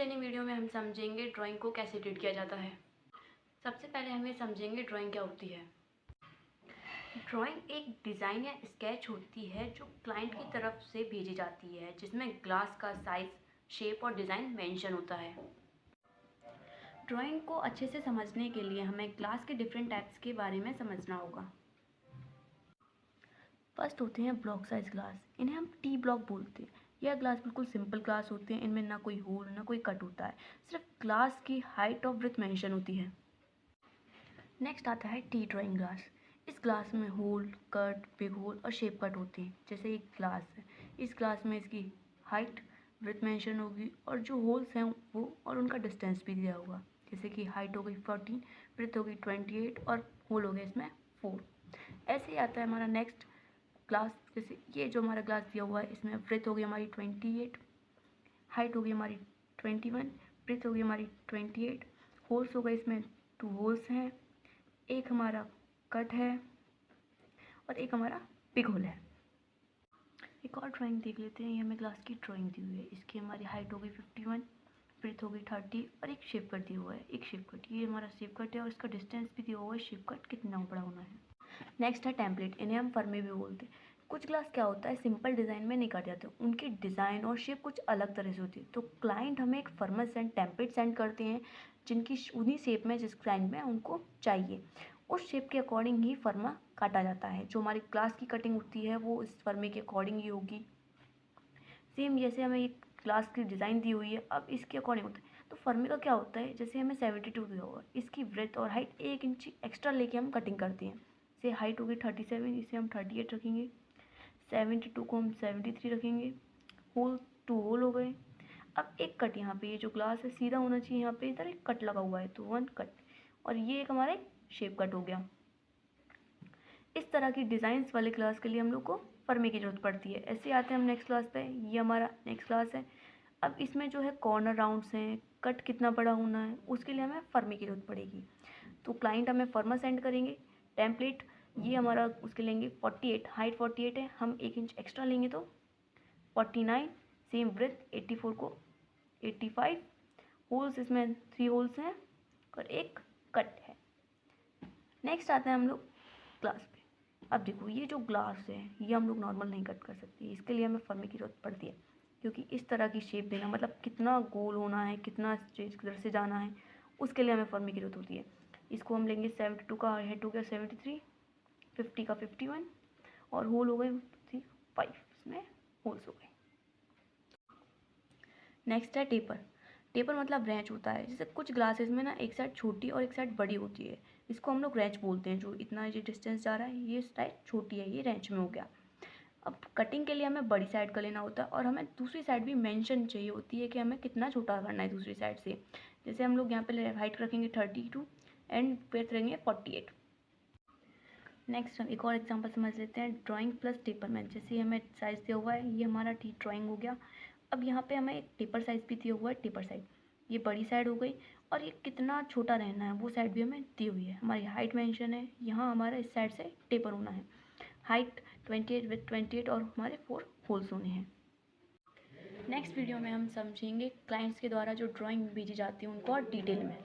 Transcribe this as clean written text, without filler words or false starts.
Training video में हम समझेंगे ड्राइंग को कैसे एडिट किया जाता है। सबसे पहले हम ये समझेंगे ड्राइंग क्या होती है। ड्राइंग एक डिज़ाइन या स्केच होती है जो क्लाइंट की तरफ से भेजी जाती है, जिसमें ग्लास का साइज, शेप और डिज़ाइन मेंशन होता है। ड्राइंग को अच्छे से समझने के लिए हमें ग्लास के डिफरेंट टाइप्स के बारे में समझना होगा। फर्स्ट होते हैं ब्लॉक साइज ग्लास, इन्हें हम टी ब्लॉक बोलते हैं। यह ग्लास बिल्कुल सिंपल ग्लास होते हैं, इनमें ना कोई होल ना कोई कट होता है, सिर्फ ग्लास की हाइट और ब्रेथ मेंशन होती है। नेक्स्ट आता है टी ड्राइंग ग्लास। इस ग्लास में होल, कट, बिग होल और शेप कट होते हैं। जैसे एक ग्लास है, इस ग्लास में इसकी हाइट, ब्रेथ मेंशन होगी और जो होल्स हैं वो और उनका डिस्टेंस भी दिया होगा। जैसे कि हाइट हो गई 14, ब्रेथ हो गई 28 और होल हो गया इसमें 4। ऐसे ही आता है हमारा नेक्स्ट ग्लास। जैसे ये जो हमारा ग्लास दिया हुआ है, इसमें ब्रेथ हो गई हमारी 28, हाइट हो गई हमारी 21, ब्रेथ हो गई हमारी 28, होल्स हो गए इसमें 2 होल्स हैं, एक हमारा कट है और एक हमारा बिग होल है। एक और ड्राइंग देख लेते हैं। ये हमें ग्लास की ड्राइंग दी हुई है। इसकी हमारी हाइट हो गई 51, ब्रेथ हो गई 30 और एक शेप कट दिया हुआ है, एक शेप कट। ये हमारा शेप कट है और इसका डिस्टेंस भी दिया हुआ है, शेप कट कितना बड़ा होना है। नेक्स्ट है टेम्पलेट, इन्हें हम फर्मे भी बोलते हैं। कुछ ग्लास क्या होता है, सिंपल डिज़ाइन में नहीं काटे जाते, उनकी डिज़ाइन और शेप कुछ अलग तरह से होती है। तो क्लाइंट हमें एक फर्मा सेंड टेम्पलेट सेंड करते हैं, जिनकी उन्हीं शेप में जिस क्लाइंट में उनको चाहिए, उस शेप के अकॉर्डिंग ही फर्मा काटा जाता है। जो हमारी ग्लास की कटिंग होती है वो इस फर्मे के अकॉर्डिंग ही होगी। सेम जैसे हमें एक ग्लास की डिज़ाइन दी हुई है, अब इसके अकॉर्डिंग होता है। तो फर्मे का क्या होता है, जैसे हमें 72 दिया होगा, इसकी ब्रेथ और हाइट 1 इंच एक्स्ट्रा लेके हम कटिंग करते हैं। से हाइट होगी 37, इसे हम 38 रखेंगे, 72 को हम 73 रखेंगे, होल 2 होल हो गए। अब एक कट यहाँ पे, ये जो ग्लास है सीधा होना चाहिए, यहाँ पे इधर एक कट लगा हुआ है तो 1 कट, और ये एक हमारा शेप कट हो गया। इस तरह की डिज़ाइंस वाले क्लास के लिए हम लोग को फर्मे की ज़रूरत पड़ती है। ऐसे आते हैं हम नेक्स्ट क्लास पे। ये हमारा नेक्स्ट क्लास है। अब इसमें जो है कॉर्नर राउंड्स हैं, कट कितना बड़ा होना है, उसके लिए हमें फर्मे की ज़रूरत पड़ेगी। तो क्लाइंट हमें फर्मा सेंड करेंगे टेम्पलेट, ये हमारा उसके लेंगे 48, हाइट 48 है, हम 1 इंच एक्स्ट्रा लेंगे तो 49, सेम ब्रेथ 84 को 85, होल्स इसमें 3 होल्स हैं और एक कट है। नेक्स्ट आते हैं हम लोग ग्लास पे। अब देखो ये जो ग्लास है ये हम लोग नॉर्मल नहीं कट कर सकते, इसके लिए हमें फर्मे की ज़रूरत पड़ती है, क्योंकि इस तरह की शेप देना मतलब कितना गोल होना है, कितना स्ट्रेट कलर से जाना है, उसके लिए हमें फर्मे की ज़रूरत होती है। इसको हम लेंगे 72 का हेड हो गया 73, 50 का 51 और होल हो गए 5, इसमें होल्स हो गए। नेक्स्ट है टेपर। टेपर मतलब रैंच होता है। जैसे कुछ ग्लासेस में ना एक साइड छोटी और एक साइड बड़ी होती है, इसको हम लोग रैंच बोलते हैं। जो इतना ये डिस्टेंस जा रहा है ये साइड छोटी है, ये रैंच में हो गया। अब कटिंग के लिए हमें बड़ी साइड का लेना होता है और हमें दूसरी साइड भी मेंशन चाहिए होती है कि हमें कितना छोटा करना है दूसरी साइड से। जैसे हम लोग यहाँ पे हाइट रखेंगे 32 एंड ब्रेथ रखेंगे 48। नेक्स्ट हम एक और एग्जांपल समझ लेते हैं, ड्राइंग प्लस टेपरमैन। जैसे हमें साइज़ दिया हुआ है, ये हमारा टी ड्राइंग हो गया। अब यहाँ पे हमें एक टेपर साइज़ भी दिया हुआ है, टेपर साइड, ये बड़ी साइड हो गई और ये कितना छोटा रहना है वो साइड भी हमें दी हुई है। हमारी हाइट मेंशन है, यहाँ हमारा इस साइड से टेपर होना है, हाइट 28 विथ 28 और हमारे 4 होल्स होने हैं। नेक्स्ट वीडियो में हम समझेंगे क्लाइंट्स के द्वारा जो ड्राइंग भेजी जाती है उनको और डिटेल में।